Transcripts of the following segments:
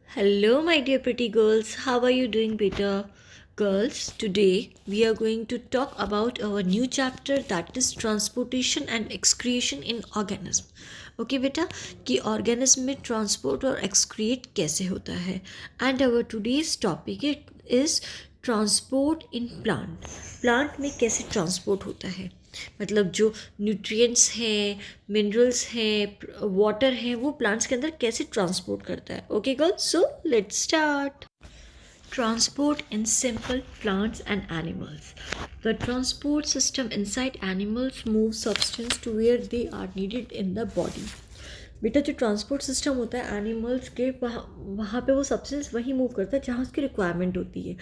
Hello, my dear pretty girls. How are you doing, beta? Girls, today we are going to talk about our new chapter that is transportation and excretion in organism. Okay, बेटा कि organism में transport और excrete कैसे होता है and our today's topic is transport in plant. Plant में कैसे transport होता है मतलब जो न्यूट्रिएंट्स हैं मिनरल्स हैं वाटर हैं वो प्लांट्स के अंदर कैसे ट्रांसपोर्ट करता है okay girls so let's start Transport in simple plants and animals. The transport system inside animals moves substance to where they are needed in the body. बेटा जो ट्रांसपोर्ट सिस्टम होता है एनिमल्स के वहाँ पे वो सब्सटेंस वहीं मूव करता है जहाँ उसकी रिक्वायरमेंट होती है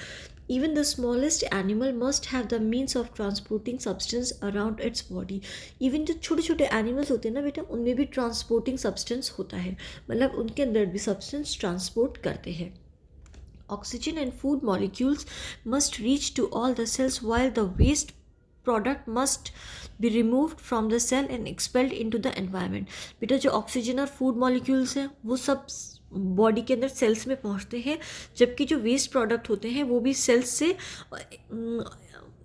even the smallest animal must have the means of transporting substance around its body even जो छोटे छोटे एनिमल्स होते हैं ना बेटा उनमें भी ट्रांसपोर्टिंग सब्सटेंस होता है मतलब उनके अंदर भी सब्सटेंस ट्रांसपोर्ट करते हैं Oxygen and food molecules must reach to all the cells while the waste product must be removed from the cell and expelled into the environment. बेटा जो ऑक्सीजन और फूड मॉलिक्यूल्स हैं वो सब बॉडी के अंदर सेल्स में पहुंचते हैं जबकि जो वेस्ट प्रोडक्ट होते हैं वो भी सेल्स से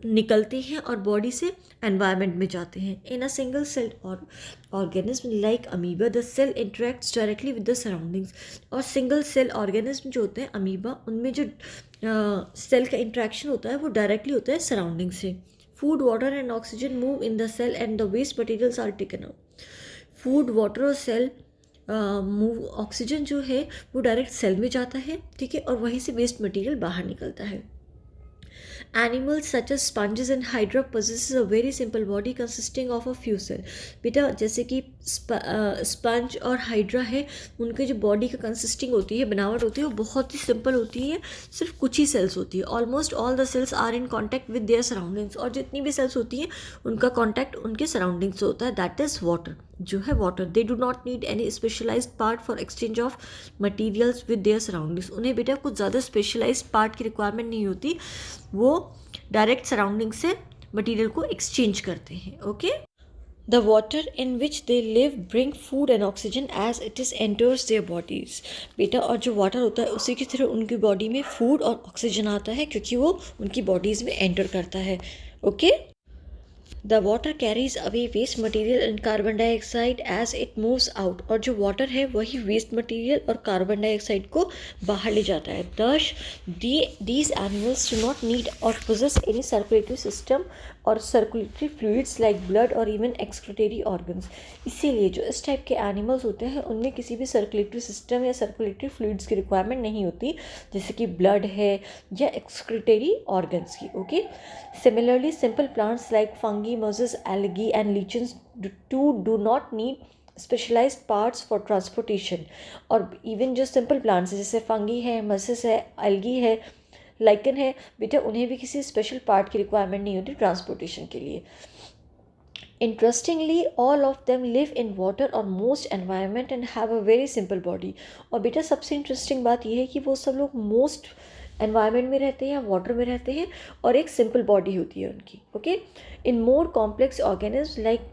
निकलते हैं और बॉडी से एनवायरनमेंट में जाते हैं इन अ सिंगल सेल और organism like amoeba the cell interacts directly with the surroundings और सिंगल सेल ऑर्गेनिज्म जो होते हैं अमीबा उनमें जो सेल का इंट्रैक्शन होता है वो डायरेक्टली होता है सराउंडिंग से food water and oxygen move in the cell and the waste materials are taken out food water और सेल मूव ऑक्सीजन जो है वो डायरेक्ट सेल में जाता है ठीक है और वहीं से वेस्ट मटेरियल बाहर निकलता है Animals such as sponges and hydra possesses a very simple body consisting of a few cells. बेटा जैसे कि स्पंज और हाइड्रा है उनके जो बॉडी का कंसिस्टिंग होती है बनावट होती है वो बहुत ही सिंपल होती है सिर्फ कुछ ही सेल्स होती है almost all the cells are in contact with their surroundings और जितनी भी सेल्स होती हैं उनका कॉन्टैक्ट उनके सराउंडिंग्स से होता है दैट इज़ वाटर जो है water they do not need any specialised part for exchange of materials with their surroundings उन्हें बेटा कुछ ज़्यादा स्पेशलाइज्ड पार्ट की रिक्वायरमेंट नहीं होती वो डायरेक्ट सराउंडिंग से मटेरियल को एक्सचेंज करते हैं okay the water in which they live bring food and oxygen as it is enters their bodies बेटा और जो वाटर होता है उसी की तरह उनकी बॉडी में फूड और ऑक्सीजन आता है क्योंकि वो उनकी बॉडीज़ में एंटर करता है okay the water carries away waste material and carbon dioxide as it moves out और जो वाटर है वही वेस्ट मटेरियल और कार्बन डाइऑक्साइड को बाहर ले जाता है thus these animals do not need or possess any circulatory system or circulatory fluids like blood or even excretory organs इसीलिए जो इस टाइप के एनिमल्स होते हैं उनमें किसी भी सर्कुलेटरी सिस्टम या सर्कुलेटरी फ्लूइड्स की रिक्वायरमेंट नहीं होती जैसे कि ब्लड है या एक्सक्रीटरी ऑर्गन्स की okay similarly simple plants like fungi mosses algae and lichens do not need specialised parts for transportation और इवन जो सिंपल प्लांट्स हैं जैसे फंगी है मसेस है एल्गी है लाइकन है बेटा उन्हें भी किसी स्पेशल पार्ट की रिक्वायरमेंट नहीं होती ट्रांसपोर्टेशन के लिए Interestingly, all of them live in water or most environment and have a very simple body. और बेटा सबसे इंटरेस्टिंग बात यह है कि वो सब लोग मोस्ट एनवायरनमेंट में रहते हैं या वाटर में रहते हैं और एक सिंपल बॉडी होती है उनकी okay in more complex organism like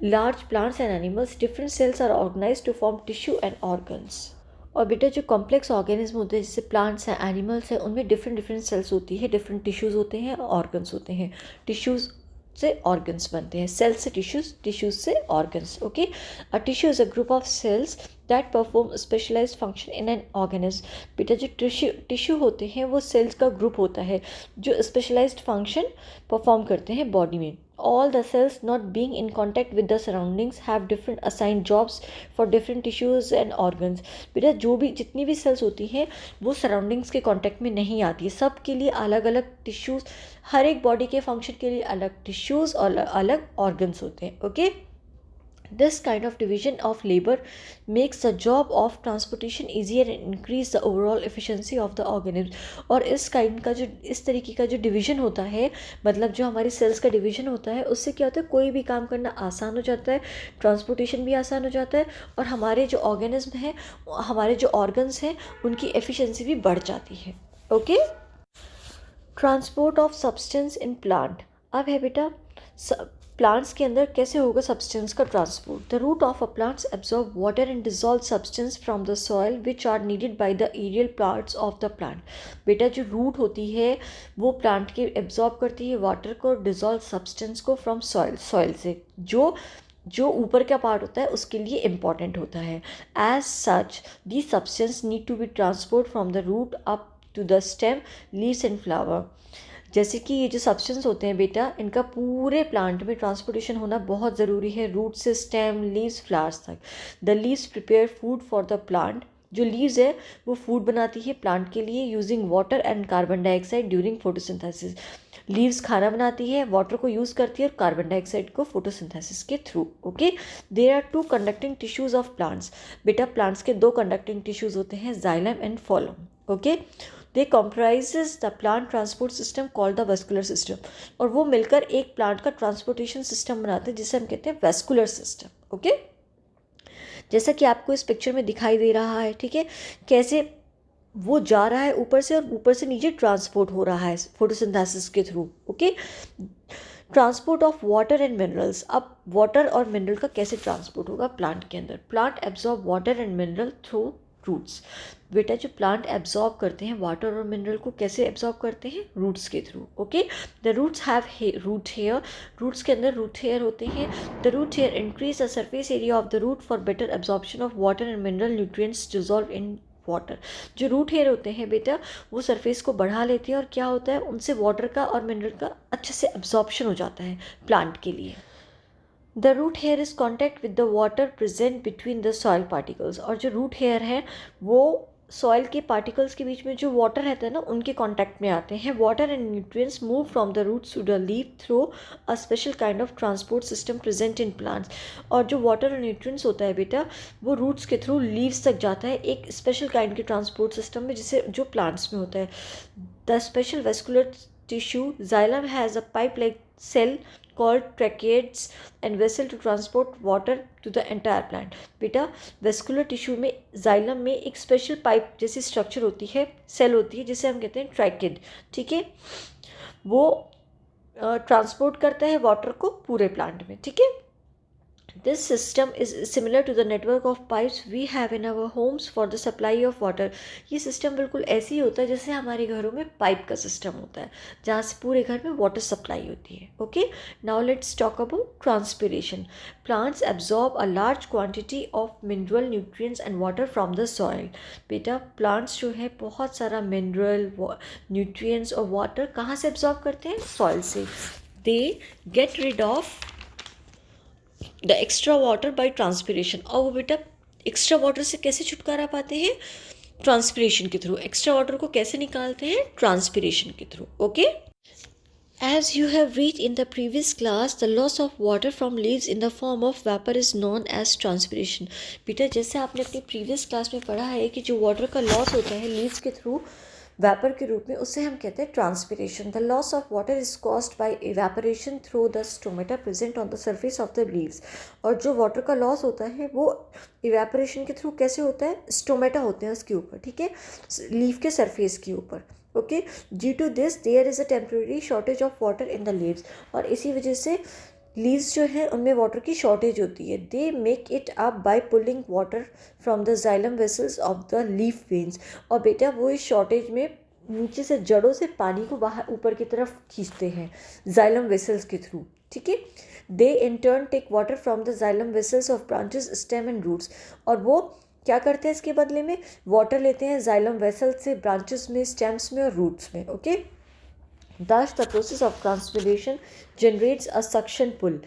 large plants and animals different cells are organised to form tissue and organs और बेटा जो कॉम्प्लेक्स ऑर्गेनिज्म होते हैं जैसे प्लांट्स हैं एनिमल्स हैं उनमें डिफरेंट डिफरेंट सेल्स होती है डिफरेंट टिश्यूज़ होते हैं ऑर्गन्स होते हैं टिश्यूज़ से ऑर्गन्स बनते हैं सेल्स से टिश्यूज से organs okay a tissue is a group of cells that perform specialised function in an organism बेटा जो टिश्यू होते हैं वो सेल्स का ग्रुप होता है जो स्पेशलाइज्ड फंक्शन परफॉर्म करते हैं बॉडी में all the cells not being in contact with the surroundings have different assigned jobs for different tissues and organs बेटा जो भी जितनी भी सेल्स होती हैं वो सराउंडिंग्स के कांटेक्ट में नहीं आती है सब के लिए अलग अलग टिश्यूज़ हर एक बॉडी के फंक्शन के लिए अलग टिश्यूज़ और अलग ऑर्गन्स होते हैं okay This kind of division of labor makes the job of transportation easier and increase the overall efficiency of the organism. और इस तरीके का जो डिवीज़न होता है मतलब जो हमारी सेल्स का डिवीज़न होता है उससे क्या होता है कोई भी काम करना आसान हो जाता है ट्रांसपोर्टेशन भी आसान हो जाता है और हमारे जो ऑर्गेनिज्म है हमारे जो ऑर्गन्स हैं उनकी एफिशिएंसी भी बढ़ जाती है okay transport of substance in plant अब है बेटा प्लांट्स के अंदर कैसे होगा सब्सटेंस का transport? The root of a plants absorb water and dissolve substance from the soil which are needed by the aerial parts of the plant. बेटा जो रूट होती है वो प्लांट के एब्जॉर्ब करती है वाटर को, डिजॉल्व सब्सटेंस को फ्रॉम सॉइल से, जो ऊपर का पार्ट होता है उसके लिए इम्पॉर्टेंट होता है। As such the substance need to be transport from the root up to the stem, leaves and flower. जैसे कि ये जो सब्सटेंस होते हैं बेटा, इनका पूरे प्लांट में ट्रांसपोर्टेशन होना बहुत ज़रूरी है, रूट से स्टेम, लीव्स, फ्लावर्स तक। The leaves prepare food for the plant. जो लीव्स है वो फूड बनाती है प्लांट के लिए using water and carbon dioxide during photosynthesis. Leaves खाना बनाती है, वाटर को यूज़ करती है और कार्बन डाइऑक्साइड को फोटोसिंथेसिस के through. Okay, there are 2 conducting tissues of plants. बेटा प्लांट्स के 2 कंडक्टिंग टिश्यूज होते हैं, xylem and phloem. Okay, they comprises the plant transport system called the vascular system. और वो मिलकर एक प्लांट का ट्रांसपोर्टेशन सिस्टम बनाते हैं जिसे हम कहते हैं वेस्कुलर सिस्टम। ओके, जैसा कि आपको इस पिक्चर में दिखाई दे रहा है, ठीक है, कैसे वो जा रहा है ऊपर से और ऊपर से नीचे ट्रांसपोर्ट हो रहा है फोटोसिंथेसिस के through. Okay, transport of water and minerals. अब वाटर और मिनरल का कैसे ट्रांसपोर्ट होगा प्लांट के अंदर? Plant absorb water and mineral through roots. बेटा जो प्लांट एब्जॉर्ब करते हैं वाटर और मिनरल को कैसे एब्जॉर्ब करते हैं? रूट्स के through. Okay, the roots have root hair. Roots के अंदर रूट हेयर होते हैं। The root hair increase the surface area of the root for better absorption of water and mineral nutrients dissolve in water. जो root hair होते हैं बेटा वो surface को बढ़ा लेते हैं और क्या होता है उनसे वाटर का और मिनरल का अच्छे से एब्जॉर्प्शन हो जाता है प्लांट के लिए। The root hair is contact with the water present between the soil particles. और जो रूट हेयर है वो सॉइल के पार्टिकल्स के बीच में जो वाटर रहता है ना उनके कांटेक्ट में आते हैं। Water and nutrients move from the roots to the leaf through a special kind of transport system present in plants. और जो वाटर और न्यूट्रिएंट्स होता है बेटा वो रूट्स के थ्रू लीव्स तक जाता है एक स्पेशल काइंड के ट्रांसपोर्ट सिस्टम में जिसे जो प्लांट्स में होता है। The special vascular tissue xylem has a pipe like cell called tracheids and vessel to transport water to the entire plant। बेटा वेस्कुलर टिश्यू में जाइलम में एक स्पेशल पाइप जैसी स्ट्रक्चर होती है, सेल होती है जिसे हम कहते हैं ट्रैकेड। ठीक है, वो ट्रांसपोर्ट करता है वाटर को पूरे प्लांट में। ठीक है, This system is similar to the network of pipes we have in our homes for the supply of water। ये सिस्टम बिल्कुल ऐसे ही होता है जैसे हमारे घरों में पाइप का सिस्टम होता है जहाँ से पूरे घर में वाटर सप्लाई होती है। Okay, now let's talk about transpiration. Plants absorb a large quantity of mineral nutrients and water from the soil. बेटा प्लांट्स जो है बहुत सारा मिनरल न्यूट्रिएंट्स और वाटर कहाँ से एब्जॉर्ब करते हैं? सॉइल से। They get rid of the extra water by transpiration. और वो बेटा एक्स्ट्रा वाटर से कैसे छुटकारा पाते हैं? ट्रांसपिरेशन के थ्रू। एक्स्ट्रा वाटर को कैसे निकालते हैं? ट्रांसपिरेशन के through. Okay, As you have read in the previous class, the loss of water from leaves in the form of vapor is known as transpiration। बेटा जैसे आपने अपनी प्रीवियस क्लास में पढ़ा है कि जो वाटर का लॉस होता है लीव्स के थ्रू वेपर के रूप में, उसे हम कहते हैं transpiration. The loss of water is caused by evaporation through the stomata present on the surface of the leaves. और जो वाटर का लॉस होता है वो इवेपोरेशन के थ्रू कैसे होता है? स्टोमेटा होते हैं उसके ऊपर, ठीक है, लीफ के सरफेस के ऊपर। Okay, due to this there is a temporary shortage of water in the leaves. और इसी वजह से लीव्स जो है उनमें वाटर की शॉर्टेज होती है। They make it up by pulling water from the xylem vessels of the leaf veins. और बेटा वो इस शॉर्टेज में नीचे से जड़ों से पानी को बाहर ऊपर की तरफ खींचते हैं जाइलम वेसल्स के थ्रू। ठीक है, they in turn take water from the xylem vessels of branches, stem and roots. और वो क्या करते हैं इसके बदले में? वाटर लेते हैं जाइलम वेसल से, ब्रांचेस में, स्टेम्स में और रूट्स में। Okay, Thus the process of transpiration generates a suction pull।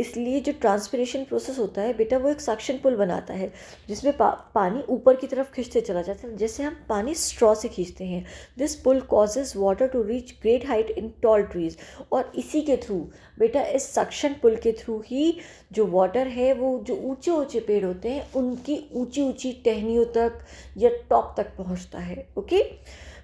इसलिए जो ट्रांसपिरेशन प्रोसेस होता है बेटा वो एक सक्शन पुल बनाता है जिसमें पानी ऊपर की तरफ खींचते चला जाता है, जैसे हम पानी स्ट्रॉ से खींचते हैं। This pull causes water to reach great height in tall trees. और इसी के थ्रू बेटा इस सक्शन पुल के थ्रू ही जो वाटर है वो जो ऊंचे ऊंचे पेड़ होते हैं उनकी ऊंची ऊंची टहनियों तक या टॉप तक पहुंचता है। Okay,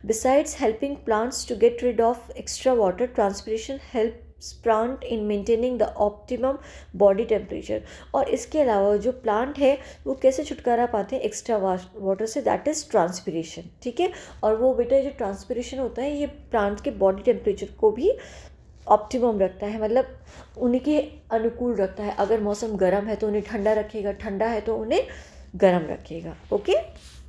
Besides helping plants to get rid of extra water, transpiration helps plant in maintaining the optimum body temperature। और इसके अलावा जो प्लांट है वो कैसे छुटकारा पाते हैं एक्स्ट्रा वाटर से? That is transpiration. ठीक है, और वो बेटा जो ट्रांसपिरेशन होता है ये प्लांट के बॉडी टेम्परेचर को भी ऑप्टिमम रखता है, मतलब उनके अनुकूल रखता है। अगर मौसम गर्म है तो उन्हें ठंडा रखेगा, ठंडा है तो उन्हें गर्म रखेगा। ओके।